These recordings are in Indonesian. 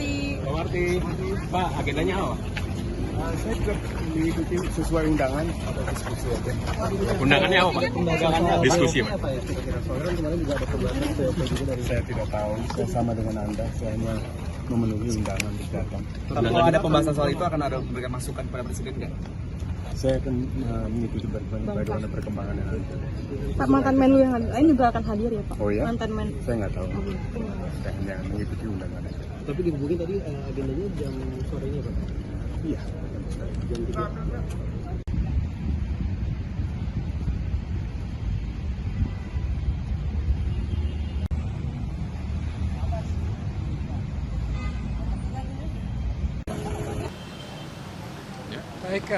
Marty. Pak Marty, Pak, agendanya apa? Saya juga mengikuti sesuai undangan atau diskusi aja. Undangannya apa, Pak? Undangannya Diskusi, Pak. apa ya? Kira-kira soalnya kan kemarin juga ada pembahasan juga dari saya tidak tahu. Saya sama dengan Anda, saya hanya memenuhi undangan untuk datang. Tapi kalau ada pembahasan soal itu akan ada memberikan masukan kepada Presiden nggak? Saya akan mengikuti bagaimana perkembangan yang ada. Pak, mantan Menlu yang lain juga akan hadir ya Pak? Oh ya? Mantan Menlu. Saya nggak tahu. Saya hanya mengikuti undangan aja. Tapi dihubungin tadi agendanya jam sorenya Pak? Iya. Jam 3. Baik,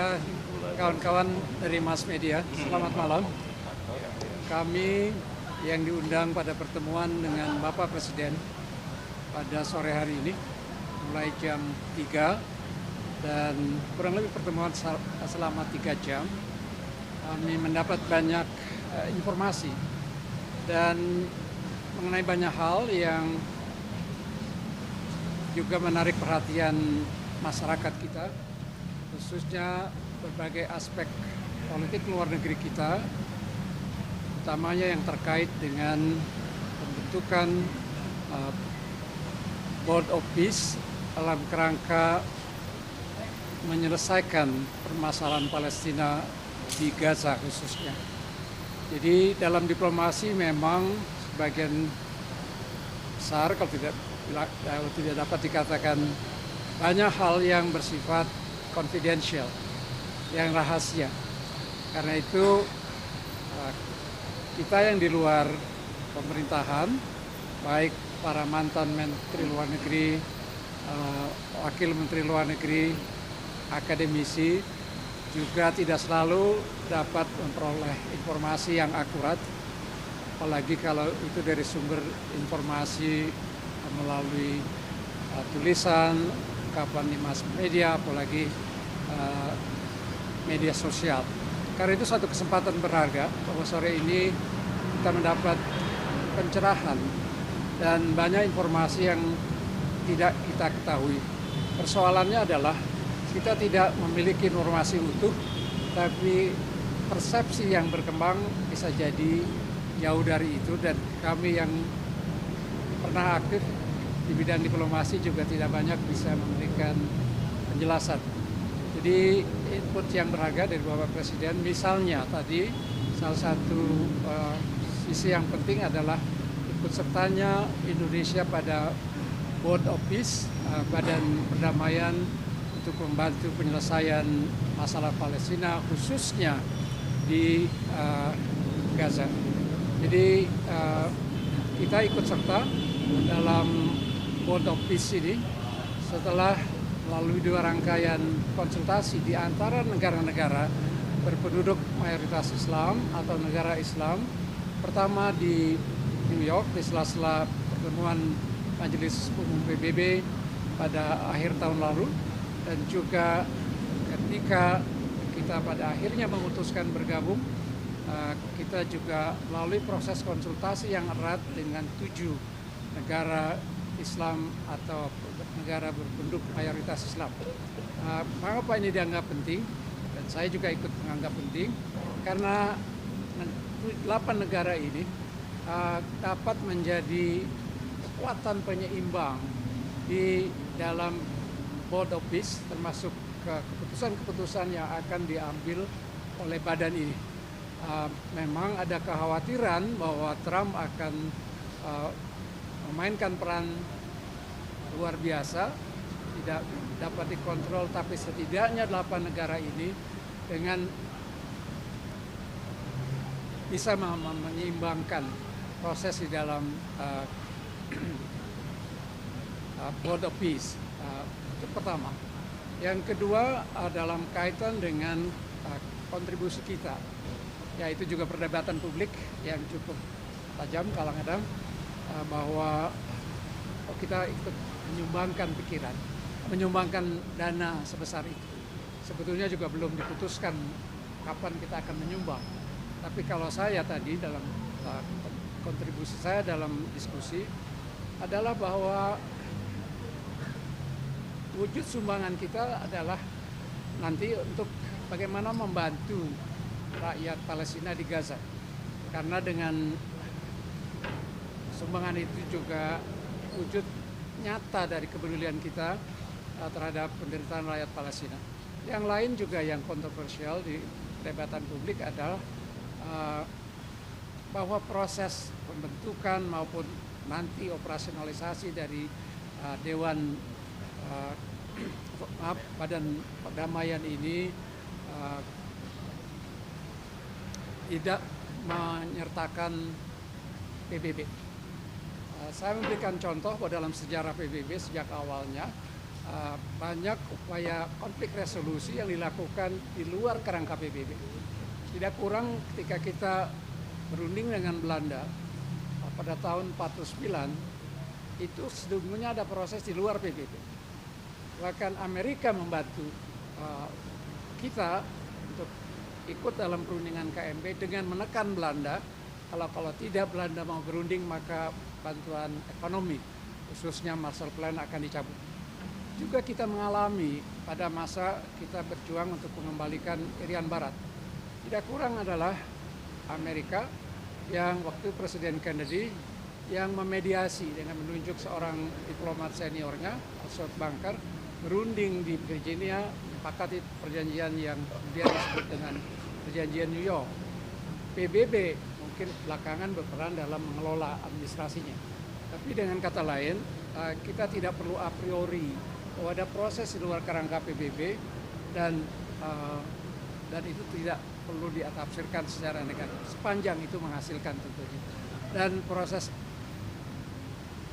kawan-kawan dari mass media, selamat malam. Kami yang diundang pada pertemuan dengan Bapak Presiden pada sore hari ini, mulai jam 3 dan kurang lebih pertemuan selama 3 jam. Kami mendapat banyak informasi dan mengenai banyak hal yang juga menarik perhatian masyarakat kita, khususnya berbagai aspek politik luar negeri kita, utamanya yang terkait dengan pembentukan Board of Peace dalam kerangka menyelesaikan permasalahan Palestina di Gaza khususnya. Jadi dalam diplomasi memang sebagian besar, kalau tidak dapat dikatakan, banyak hal yang bersifat confidential, yang rahasia. Karena itu kita yang di luar pemerintahan, baik para mantan Menteri Luar Negeri, Wakil Menteri Luar Negeri, akademisi, juga tidak selalu dapat memperoleh informasi yang akurat, apalagi kalau itu dari sumber informasi melalui tulisan, ungkapan di mass media, apalagi media sosial. Karena itu satu kesempatan berharga bahwa sore ini kita mendapat pencerahan dan banyak informasi yang tidak kita ketahui. Persoalannya adalah kita tidak memiliki informasi utuh, tapi persepsi yang berkembang bisa jadi jauh dari itu, dan kami yang pernah aktif di bidang diplomasi juga tidak banyak bisa memberikan penjelasan. Jadi input yang berharga dari Bapak Presiden, misalnya tadi salah satu sisi yang penting adalah ikut sertanya Indonesia pada Board of Peace, Badan Perdamaian untuk membantu penyelesaian masalah Palestina khususnya di Gaza. Jadi kita ikut serta dalam Board of Peace ini setelah melalui 2 rangkaian konsultasi di antara negara-negara berpenduduk mayoritas Islam atau negara Islam. Pertama di New York di sela-sela pertemuan Majelis Umum PBB pada akhir tahun lalu, dan juga ketika kita pada akhirnya memutuskan bergabung, kita juga melalui proses konsultasi yang erat dengan 7 negara Islam atau negara berpenduduk mayoritas Islam. Mengapa ini dianggap penting? Dan saya juga ikut menganggap penting karena 8 negara ini dapat menjadi kekuatan penyeimbang di dalam Board of Peace, termasuk keputusan-keputusan yang akan diambil oleh badan ini. Memang ada kekhawatiran bahwa Trump akan memainkan peran luar biasa, tidak dapat dikontrol, tapi setidaknya 8 negara ini dengan bisa menyeimbangkan proses di dalam Board of Peace. Itu pertama. Yang kedua dalam kaitan dengan kontribusi kita, yaitu juga perdebatan publik yang cukup tajam kadang-kadang, bahwa kita ikut menyumbangkan pikiran, menyumbangkan dana sebesar itu. Sebetulnya juga belum diputuskan kapan kita akan menyumbang. Tapi kalau saya tadi dalam kontribusi saya dalam diskusi adalah bahwa wujud sumbangan kita adalah nanti untuk bagaimana membantu rakyat Palestina di Gaza. Karena dengan sumbangan itu juga wujud nyata dari kepedulian kita terhadap penderitaan rakyat Palestina. Yang lain juga yang kontroversial di perdebatan publik adalah bahwa proses pembentukan maupun nanti operasionalisasi dari Dewan Badan Perdamaian ini tidak menyertakan PBB. Saya memberikan contoh bahwa dalam sejarah PBB sejak awalnya banyak upaya konflik resolusi yang dilakukan di luar kerangka PBB. Tidak kurang ketika kita berunding dengan Belanda pada tahun 49, itu sebelumnya ada proses di luar PBB. Bahkan Amerika membantu kita untuk ikut dalam perundingan KMB dengan menekan Belanda. Kalau tidak Belanda mau berunding, maka bantuan ekonomi khususnya Marshall Plan akan dicabut. Juga kita mengalami pada masa kita berjuang untuk mengembalikan Irian Barat. Tidak kurang adalah Amerika yang waktu Presiden Kennedy yang memediasi dengan menunjuk seorang diplomat seniornya, Alsop Bunker, berunding di Virginia, menyepakati perjanjian yang kemudian disebut dengan perjanjian New York. PBB mungkin belakangan berperan dalam mengelola administrasinya. Tapi dengan kata lain, kita tidak perlu a priori bahwa ada proses di luar kerangka PBB dan itu tidak perlu ditafsirkan secara negatif sepanjang itu menghasilkan tentunya. Dan proses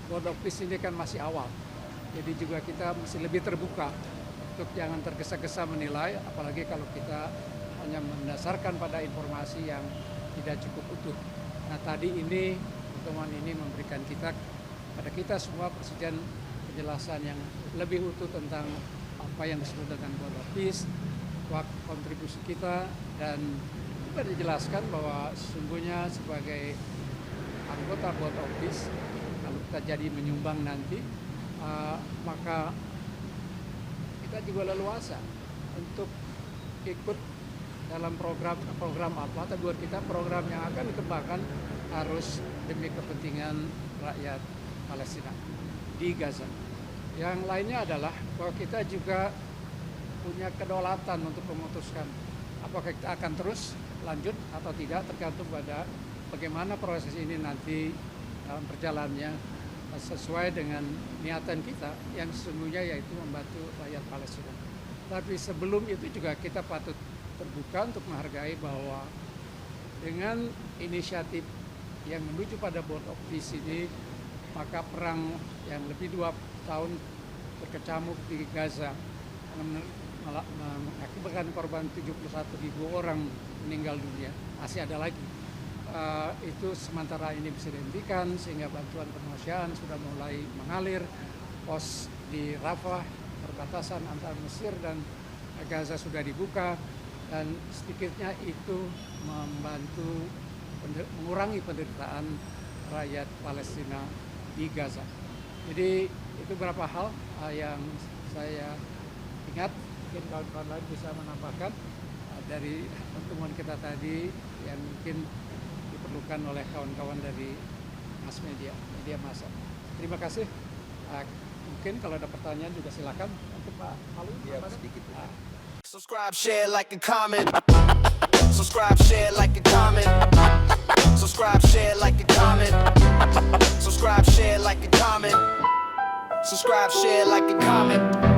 World of Peace ini kan masih awal. Jadi juga kita mesti lebih terbuka untuk jangan tergesa-gesa menilai, apalagi kalau kita hanya mendasarkan pada informasi yang tidak cukup utuh. Nah tadi ini, pertemuan ini memberikan pada kita semua Presiden penjelasan yang lebih utuh tentang apa yang disebut dengan World of Peace, kontribusi kita, dan juga dijelaskan bahwa sesungguhnya sebagai anggota World of Peace, kalau kita jadi menyumbang nanti, maka kita juga leluasa untuk ikut dalam program apa, tapi buat kita program yang akan dikembangkan harus demi kepentingan rakyat Palestina di Gaza. Yang lainnya adalah bahwa kita juga punya kedaulatan untuk memutuskan apakah kita akan terus lanjut atau tidak, tergantung pada bagaimana proses ini nanti dalam perjalanannya sesuai dengan niatan kita yang sesungguhnya yaitu membantu rakyat Palestina. Tapi sebelum itu juga kita patut terbuka untuk menghargai bahwa dengan inisiatif yang menuju pada World of Peace ini, maka perang yang lebih 2 tahun berkecamuk di Gaza mengakibatkan korban 71.000 orang meninggal dunia, masih ada lagi. Itu sementara ini bisa dihentikan sehingga bantuan kemanusiaan sudah mulai mengalir. Pos di Rafah, perbatasan antara Mesir dan Gaza sudah dibuka, dan sedikitnya itu membantu mengurangi penderitaan rakyat Palestina di Gaza. Jadi itu beberapa hal yang saya ingat, mungkin kawan-kawan lain bisa menambahkan dari pertemuan kita tadi yang mungkin diperlukan oleh kawan-kawan dari mass media massa. Terima kasih. Mungkin kalau ada pertanyaan juga silakan untuk Pak Halu. Ya, sedikit. Subscribe, share, like, and comment. Subscribe, share, like, and comment. Subscribe, share, like, and comment. Subscribe, share, like, and comment. Subscribe, share, like, and comment.